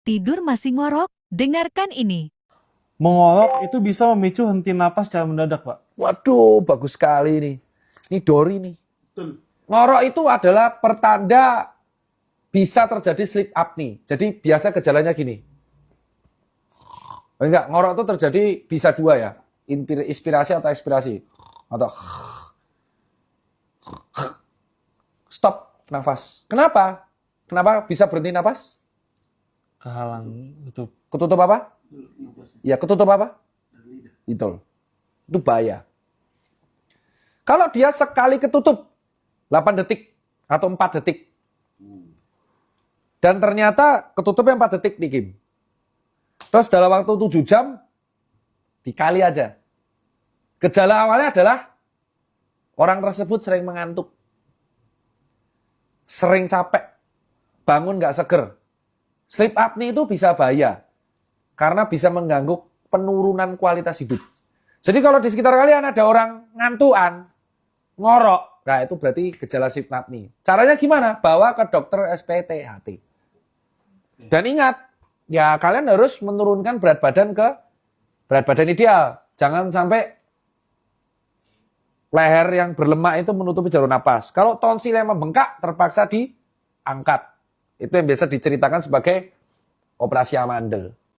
Tidur masih ngorok? Dengarkan ini. Mengorok itu bisa memicu henti napas secara mendadak, Pak. Waduh, bagus sekali nih. Ini Dori nih. Ngorok itu adalah pertanda bisa terjadi sleep apnea. Jadi biasa gejalanya gini. Enggak, ngorok itu terjadi bisa dua ya. Inspirasi atau ekspirasi. Atau stop nafas. Kenapa? Kenapa bisa berhenti nafas? Kehalang itu. Ketutup apa? Ya, ketutup apa? Itu bahaya. Kalau dia sekali ketutup 8 detik atau 4 detik. Dan ternyata ketutupnya 4 detik nih Kim. Terus dalam waktu 7 jam dikali aja. Gejala awalnya adalah orang tersebut sering mengantuk. Sering capek. Bangun nggak seger. Sleep apnea itu bisa bahaya. Karena bisa mengganggu penurunan kualitas hidup. Jadi kalau di sekitar kalian ada orang ngantuan, ngorok, nah itu berarti gejala sleep apnea. Caranya gimana? Bawa ke dokter SPTHT. Dan ingat, ya kalian harus menurunkan berat badan ke berat badan ideal. Jangan sampai leher yang berlemak itu menutupi jalur napas. Kalau tonsil yang membengkak terpaksa diangkat. Itu yang biasa diceritakan sebagai operasi amandel.